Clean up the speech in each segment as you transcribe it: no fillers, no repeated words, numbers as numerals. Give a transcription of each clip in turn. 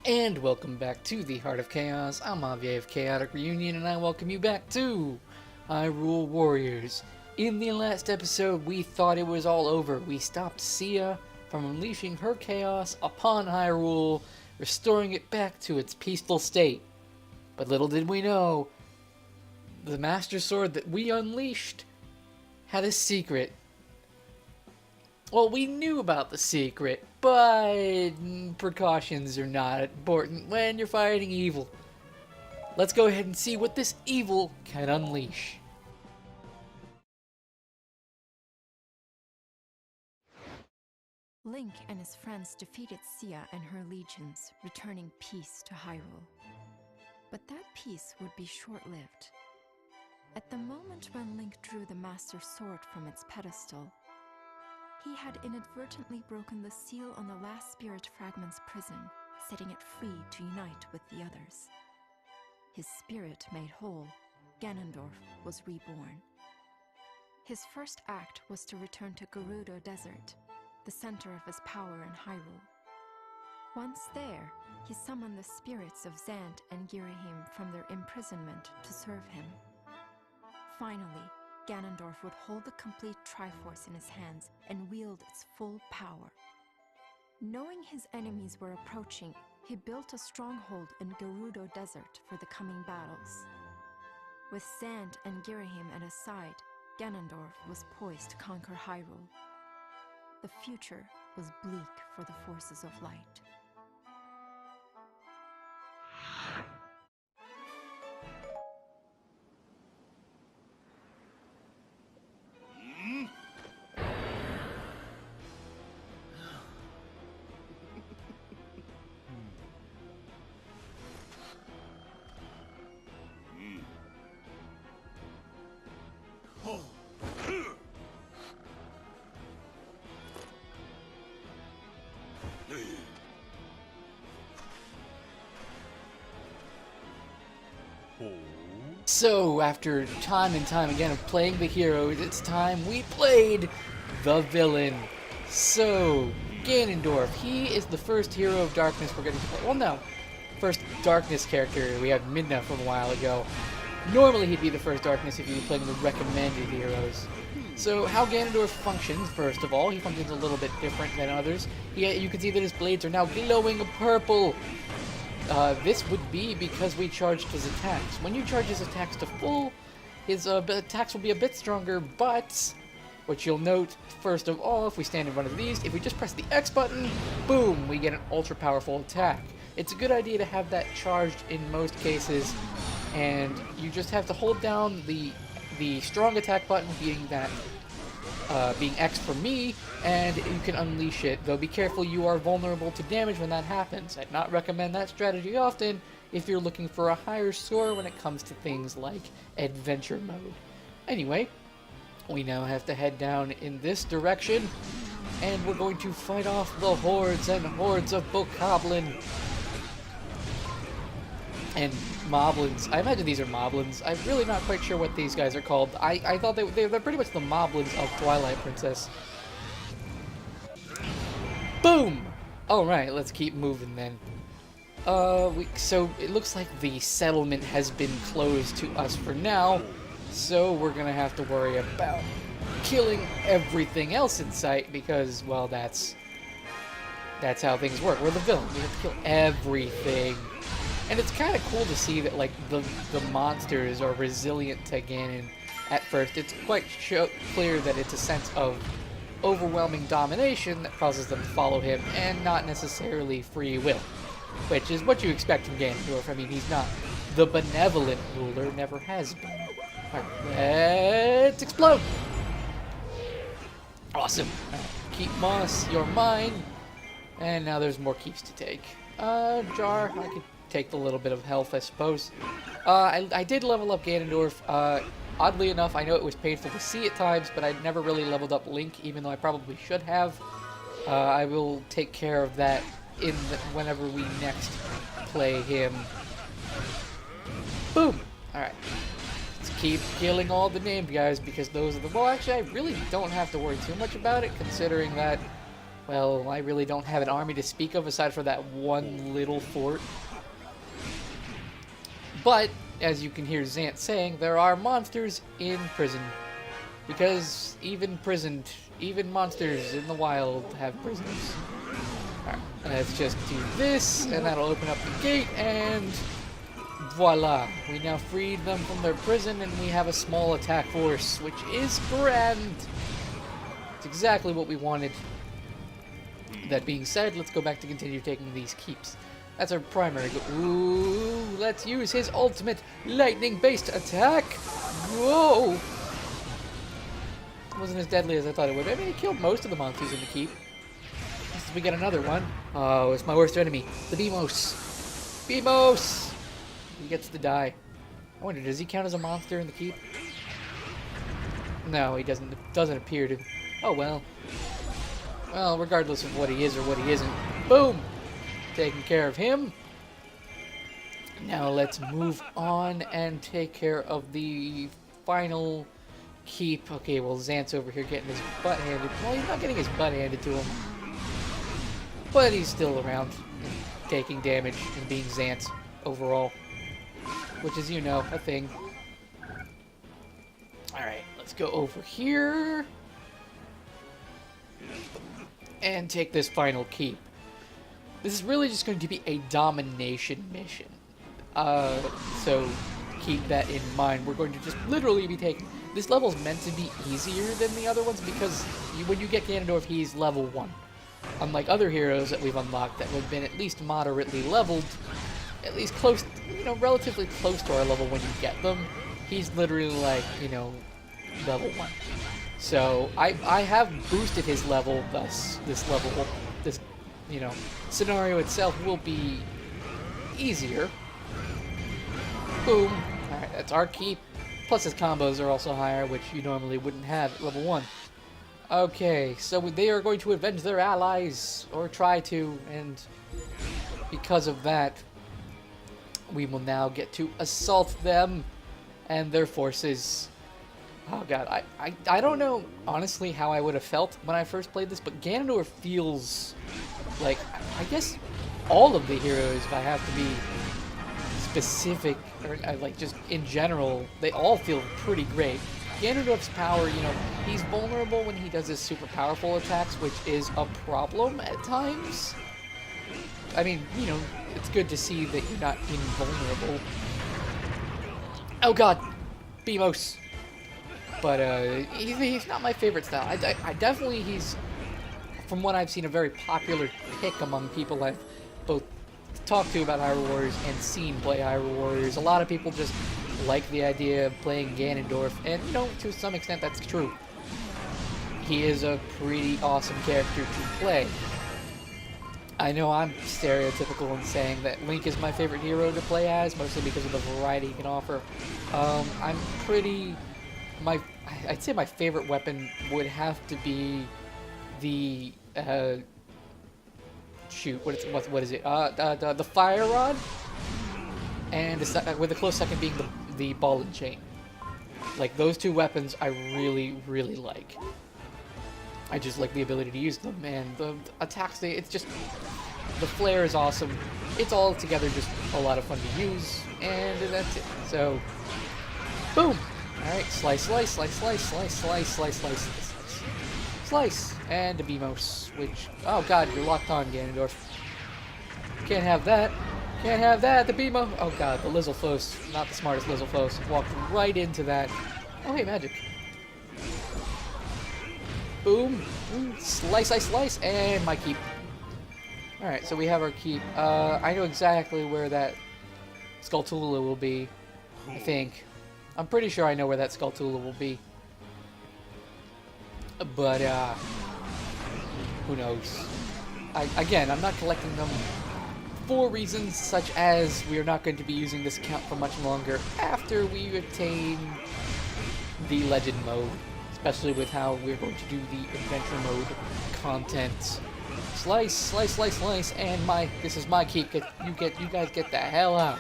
And welcome back to the Heart of Chaos. I'm Avier of Chaotic Reunion, and I welcome you back to Hyrule Warriors. In the last episode, we thought it was all over. We stopped Sia from unleashing her chaos upon Hyrule, restoring it back to its peaceful state. But little did we know, the Master Sword that we unleashed had a secret. Well, we knew about the secret, but precautions are not important when you're fighting evil. Let's go ahead and see what this evil can unleash. Link and his friends defeated Sia and her legions, returning peace to Hyrule. But that peace would be short-lived. At the moment when Link drew the Master Sword from its pedestal, he had inadvertently broken the seal on the last spirit fragment's prison, setting it free to unite with the others. His spirit made whole, Ganondorf was reborn. His first act was to return to Gerudo Desert, the center of his power in Hyrule. Once there, he summoned the spirits of Zant and Girahim from their imprisonment to serve him. Finally, Ganondorf would hold the complete Triforce in his hands and wield its full power. Knowing his enemies were approaching, he built a stronghold in Gerudo Desert for the coming battles. With Zant and Girahim at his side, Ganondorf was poised to conquer Hyrule. The future was bleak for the forces of light. So, after time and time again of playing the heroes, it's time we played the villain. So, Ganondorf, he is the first hero of darkness we're going to play. Well, no, first darkness character. We had Midna from a while ago. Normally he'd be the first darkness if you were playing the recommended heroes. So, how Ganondorf functions, first of all, he functions a little bit different than others. You can see that his blades are now glowing purple. This would be because we charged his attacks. When you charge his attacks to full, his attacks will be a bit stronger, but what you'll note, first of all, if we stand in front of these, if we just press the X button, boom, we get an ultra powerful attack. It's a good idea to have that charged in most cases, and you just have to hold down the strong attack button, being X for me, and you can unleash it, though be careful, you are vulnerable to damage when that happens. I'd not recommend that strategy often if you're looking for a higher score when it comes to things like adventure mode. Anyway, we now have to head down in this direction, and we're going to fight off the hordes and hordes of bokoblin and moblins. I imagine these are moblins. I'm really not quite sure what these guys are called. I thought they're pretty much the moblins of Twilight Princess. Boom! Alright, let's keep moving then. So it looks like the settlement has been closed to us for now, so we're gonna have to worry about killing everything else in sight because, well, that's how things work. We're the villain. We have to kill everything. And it's kind of cool to see that, like, the monsters are resilient to Ganon at first. It's quite clear that it's a sense of overwhelming domination that causes them to follow him, and not necessarily free will, which is what you expect from Ganondorf. I mean, he's not the benevolent ruler, never has been. Alright, let's explode! Awesome. Right, keep Moss, you're mine. And now there's more keeps to take. Jar, I could take the little bit of health, I suppose. I did level up Ganondorf. Oddly enough, I know it was painful to see at times, but I never really leveled up Link, even though I probably should have. I will take care of that whenever we next play him. Boom! Alright. Let's keep killing all the named guys, because those are the... Well, actually, I really don't have to worry too much about it, considering that well, I really don't have an army to speak of aside from that one little fort. But, as you can hear Zant saying, there are monsters in prison. Because even monsters in the wild have prisons. Alright, let's just do this, and that'll open up the gate, and voila. We now freed them from their prison, and we have a small attack force, which is grand. It's exactly what we wanted. That being said, let's go back to continue taking these keeps. That's our primary goal. Ooh, let's use his ultimate lightning-based attack. Whoa! It wasn't as deadly as I thought it would. I mean, he killed most of the monsters in the keep. We get another one. Oh, it's my worst enemy. The Beamos. Beamos! He gets to die. I wonder, does he count as a monster in the keep? No, he doesn't. It doesn't appear to. Oh, well. Well, regardless of what he is or what he isn't. Boom! Taking care of him. Now let's move on and take care of the final keep. Okay, well, Zant's over here getting his butt handed. Well, he's not getting his butt handed to him. But he's still around and taking damage and being Zant overall. Which is, you know, a thing. Alright, let's go over here. And take this final keep. This is really just going to be a domination mission. So keep that in mind. We're going to just literally be taking... This level's meant to be easier than the other ones because when you get Ganondorf, he's level 1. Unlike other heroes that we've unlocked that have been at least moderately leveled, at least close, you know, relatively close to our level when you get them, he's literally like, you know, level 1. So I have boosted his level, thus this level, this, you know, scenario itself will be easier. Boom. Alright, that's our keep. Plus his combos are also higher, which you normally wouldn't have at level 1. Okay, so they are going to avenge their allies, or try to, and because of that, we will now get to assault them and their forces. Oh god, I don't know, honestly, how I would have felt when I first played this, but Ganondorf feels like, I guess, all of the heroes, if I have to be specific, or like just in general, they all feel pretty great. Ganondorf's power, you know, he's vulnerable when he does his super powerful attacks, which is a problem at times. I mean, you know, it's good to see that you're not invulnerable. Oh god, Beamos. But he's not my favorite style. I definitely, he's, from what I've seen, a very popular pick among people I've both talked to about Hyrule Warriors and seen play Hyrule Warriors. A lot of people just like the idea of playing Ganondorf, and you know, to some extent that's true. He is a pretty awesome character to play. I know I'm stereotypical in saying that Link is my favorite hero to play as, mostly because of the variety he can offer. I'm pretty... I'd say my favorite weapon would have to be the... shoot, what is it? The Fire Rod? And with a close second being the Ball and Chain. Like, those two weapons I really, really like. I just like the ability to use them, and the attacks, it's just... The flare is awesome. It's all together just a lot of fun to use, and that's it. So, boom! Alright, slice, slice, slice, slice, slice, slice, slice, slice, slice, slice, and a Beamos, which... Oh god, you're locked on, Ganondorf. Can't have that. Can't have that, the Beamo! Oh god, the Lizalfos, not the smartest Lizalfos, walked right into that. Oh hey, magic. Boom, slice, slice, slice, and my keep. Alright, so we have our keep. I know exactly where that Skulltula will be, I think. I'm pretty sure I know where that Skulltula will be. But, who knows? Again, I'm not collecting them for reasons such as we are not going to be using this account for much longer after we obtain the Legend mode. Especially with how we're going to do the Adventure mode content. Slice, slice, slice, slice, and this is my keep. You guys get the hell out.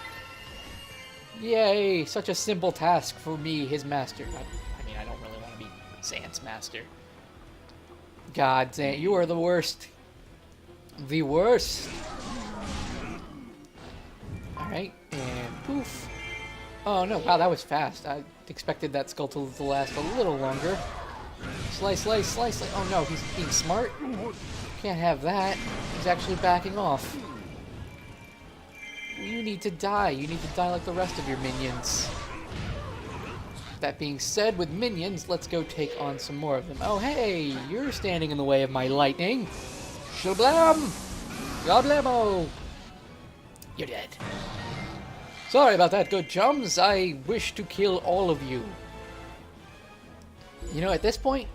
Yay! Such a simple task for me, his master. I mean, I don't really want to be Zant's master. God, Zant, you are the worst. The worst. Alright, and poof. Oh no, wow, that was fast. I expected that skull to last a little longer. Slice, slice, slice, slice. Oh no, he's being smart. Can't have that. He's actually backing off. You need to die. You need to die like the rest of your minions. That being said, with minions, let's go take on some more of them. Oh hey, you're standing in the way of my lightning. Shablam! Yablamo! You're dead. Sorry about that, good chums. I wish to kill all of you. You know, at this point,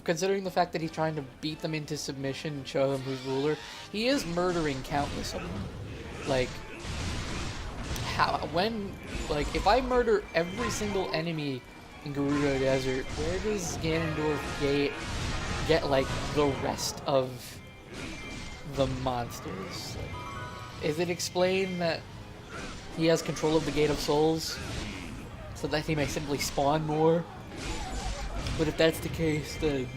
considering the fact that he's trying to beat them into submission and show them who's ruler, he is murdering countless of them. Like, if I murder every single enemy in Gerudo Desert, where does Ganondorf get like, the rest of the monsters? Is it explained that he has control of the Gate of Souls so that he may simply spawn more? But if that's the case, then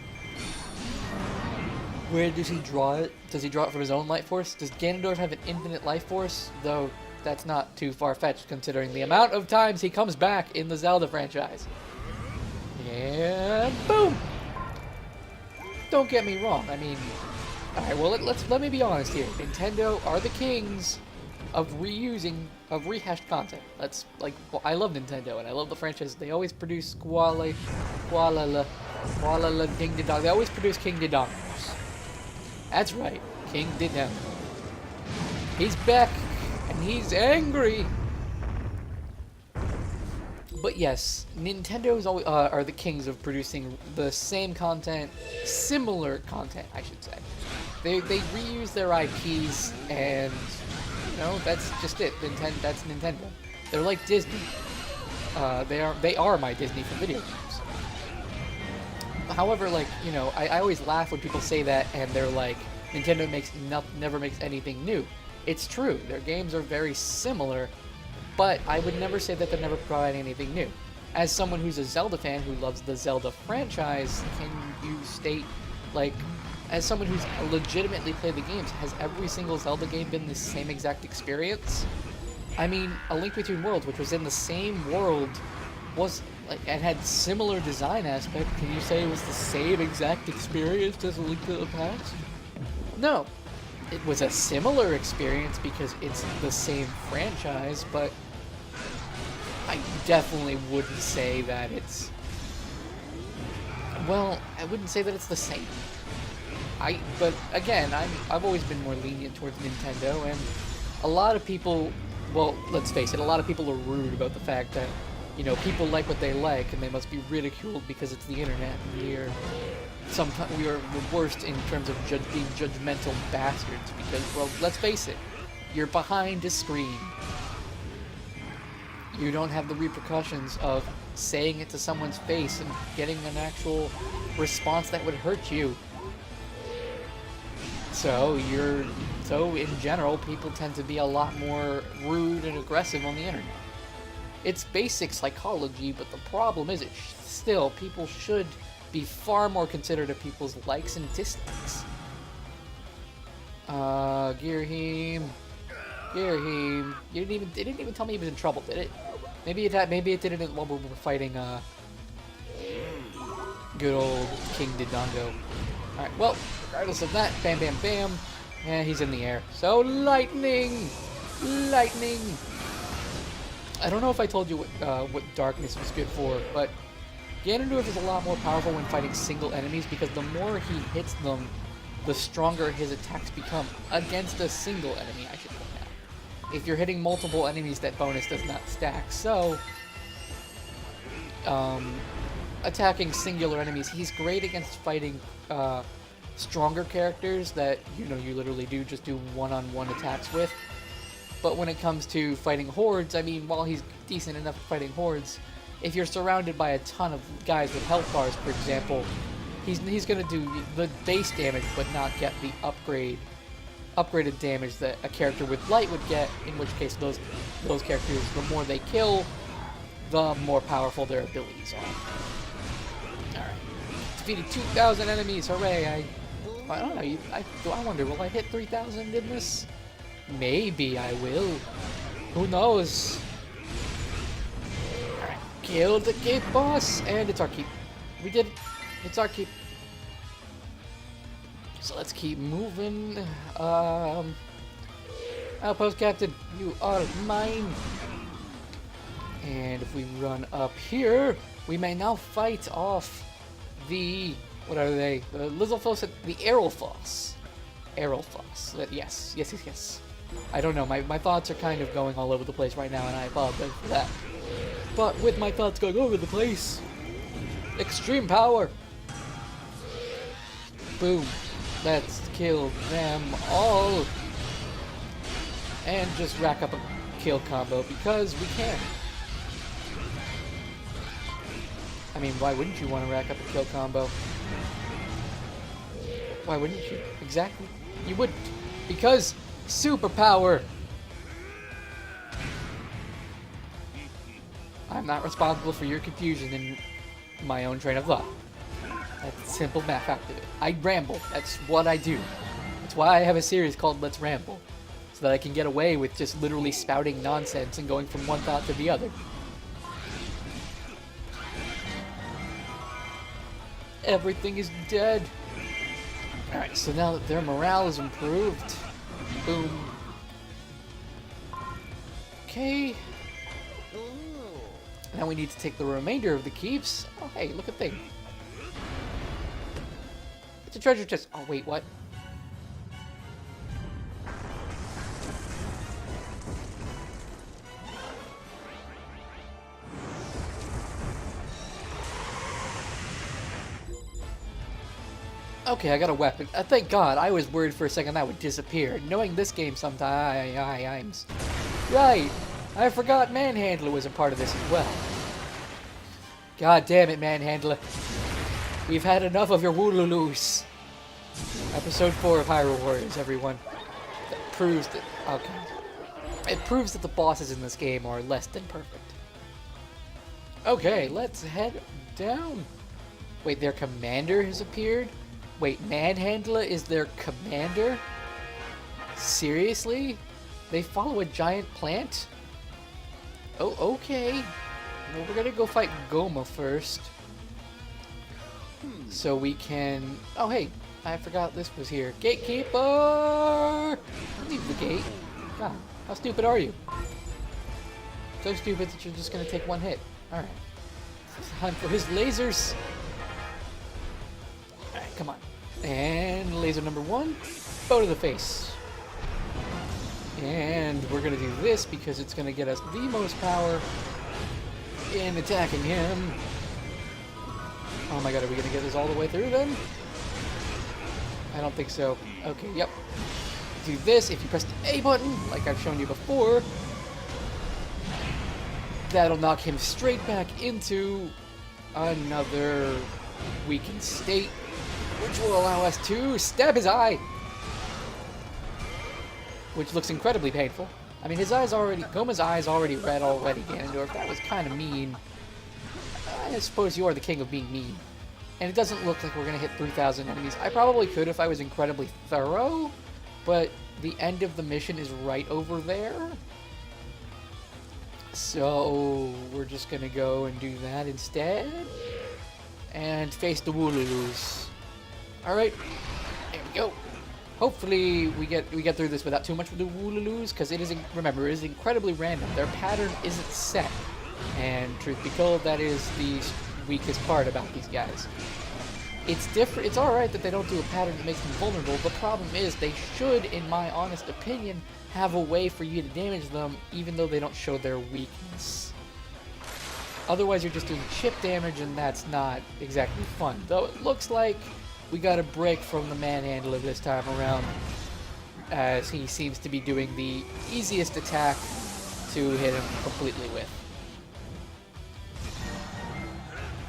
where does he draw it? Does he draw it from his own life force? Does Ganondorf have an infinite life force? Though that's not too far-fetched considering the amount of times he comes back in the Zelda franchise. And boom! Don't get me wrong, I mean, alright, well let me be honest here. Nintendo are the kings of rehashed content. That's like, well, I love Nintendo and I love the franchise. They always produce Ding Dong. They always produce King Didongos. That's right, King Didong. He's back and he's angry. But yes, Nintendo's always are the kings of producing the same content, similar content, I should say. They reuse their IPs and. No, that's just it. That's Nintendo. They're like Disney. They are my Disney for video games. However, like, you know, I always laugh when people say that and they're like, Nintendo never makes anything new. It's true. Their games are very similar, but I would never say that they're never providing anything new. As someone who's a Zelda fan who loves the Zelda franchise, can you state, like, as someone who's legitimately played the games, has every single Zelda game been the same exact experience? I mean, A Link Between Worlds, which was in the same world, was like, and had similar design aspect. Can you say it was the same exact experience as A Link to the Past? No. It was a similar experience because it's the same franchise, but I definitely wouldn't say that it's... Well, I wouldn't say that it's the same. But again, I've always been more lenient towards Nintendo, and a lot of people, well, let's face it, a lot of people are rude about the fact that, you know, people like what they like, and they must be ridiculed because it's the internet, and we are the worst in terms of being judgmental bastards, because, well, let's face it, you're behind a screen. You don't have the repercussions of saying it to someone's face and getting an actual response that would hurt you. So in general, people tend to be a lot more rude and aggressive on the internet. It's basic psychology, but the problem is still, people should be far more considerate of people's likes and dislikes. Girheim. It didn't even tell me he was in trouble, did it? Maybe it did it while we were fighting, good old King Didongo. Alright, well, regardless of that, bam, bam, bam, and he's in the air. So, lightning! Lightning! I don't know if I told you what darkness was good for, but Ganondorf is a lot more powerful when fighting single enemies because the more he hits them, the stronger his attacks become against a single enemy, I should point out. If you're hitting multiple enemies, that bonus does not stack, so... attacking singular enemies, he's great against fighting stronger characters that, you know, you literally just do one-on-one attacks with. But when it comes to fighting hordes, I mean, while he's decent enough at fighting hordes, if you're surrounded by a ton of guys with health bars, for example, he's gonna do the base damage but not get the upgraded damage that a character with light would get, in which case those characters, the more they kill, the more powerful their abilities are. Alright. Defeated 2,000 enemies, hooray! I I don't know. I wonder, will I hit 3,000 in this? Maybe I will. Who knows? Alright, kill the gate boss, and it's our keep. We did it. It's our keep. So let's keep moving. Outpost Captain, you are mine. And if we run up here, we may now fight off the... What are they? The Lizzlefoss, the Aerolfoss. Aerolfoss. Yes. I don't know, my thoughts are kind of going all over the place right now, and I apologize for that. But with my thoughts going over the place, extreme power! Boom. Let's kill them all. And just rack up a kill combo, because we can. I mean, why wouldn't you want to rack up a kill combo? Why wouldn't you? Exactly. You wouldn't. Because superpower! I'm not responsible for your confusion in my own train of thought. That's simple math after it. I ramble. That's what I do. That's why I have a series called Let's Ramble. So that I can get away with just literally spouting nonsense and going from one thought to the other. Everything is dead. Alright, so now that their morale is improved. Boom. Okay. Now we need to take the remainder of the keeps. Oh, hey, look at thing. It's a treasure chest. Oh, wait, what? Okay, I got a weapon. Thank God, I was worried for a second that would disappear. Knowing this game sometimes... Right, I forgot Manhandler was a part of this as well. God damn it, Manhandler. We've had enough of your woololoos. Episode 4 of Hyrule Warriors, everyone. That proves that... Okay. It proves that the bosses in this game are less than perfect. Okay, let's head down. Wait, their commander has appeared? Wait, Manhandler is their commander? Seriously? They follow a giant plant? Oh, okay. Well, we're gonna go fight Goma first. So we can... Oh, hey. I forgot this was here. Gatekeeper! Leave the gate. God, how stupid are you? So stupid that you're just gonna take one hit. Alright. It's time for his lasers. Alright, come on. And laser number 1, bow to the face. And we're going to do this because it's going to get us the most power in attacking him. Oh my god, are we going to get this all the way through then? I don't think so. Okay, yep. Do this if you press the A button, like I've shown you before. That'll knock him straight back into another weakened state, which will allow us to stab his eye. Which looks incredibly painful. I mean, Goma's eye's already red already, Ganondorf. That was kind of mean. I suppose you are the king of being mean. And it doesn't look like we're going to hit 3,000 enemies. I probably could if I was incredibly thorough, but the end of the mission is right over there. So, we're just going to go and do that instead. And face the woololoos. Alright, there we go. Hopefully we get through this without too much of the woolaloos, because it is, remember, it is incredibly random. Their pattern isn't set. And truth be told, that is the weakest part about these guys. It's different. It's alright that they don't do a pattern that makes them vulnerable. The problem is they should, in my honest opinion, have a way for you to damage them even though they don't show their weakness. Otherwise you're just doing chip damage, and that's not exactly fun. Though it looks like we got a break from the Manhandler this time around, as he seems to be doing the easiest attack to hit him completely with.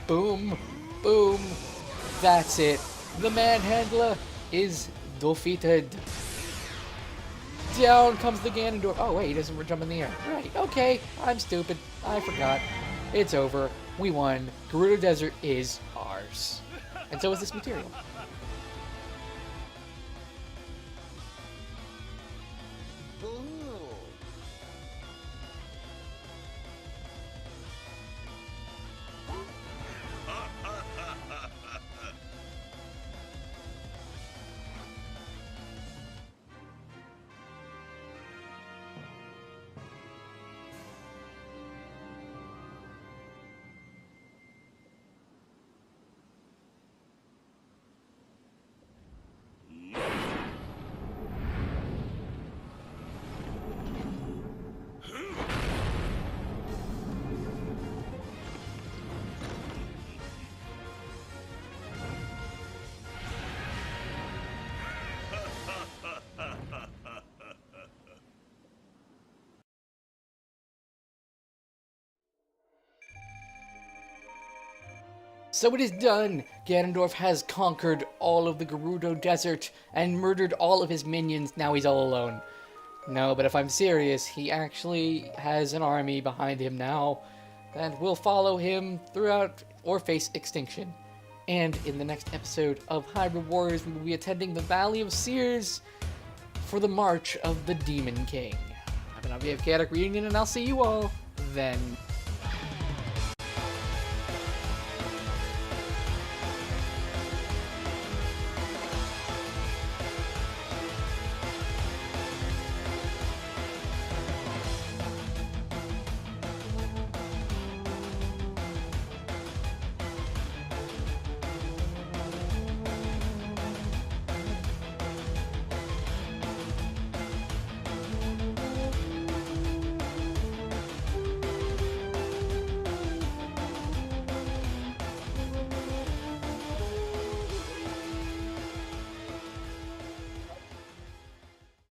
Boom, boom, that's it. The Manhandler is defeated. Down comes the Ganondorf. Oh wait, he doesn't jump in the air. Right, okay, I'm stupid. I forgot. It's over. We won. Gerudo Desert is ours. And so is this material. So it is done! Ganondorf has conquered all of the Gerudo Desert and murdered all of his minions. Now he's all alone. No, but if I'm serious, he actually has an army behind him now that will follow him throughout or face extinction. And in the next episode of Hyrule Warriors, we will be attending the Valley of Seers for the March of the Demon King. I've been on VF Chaotic Reunion, and I'll see you all then.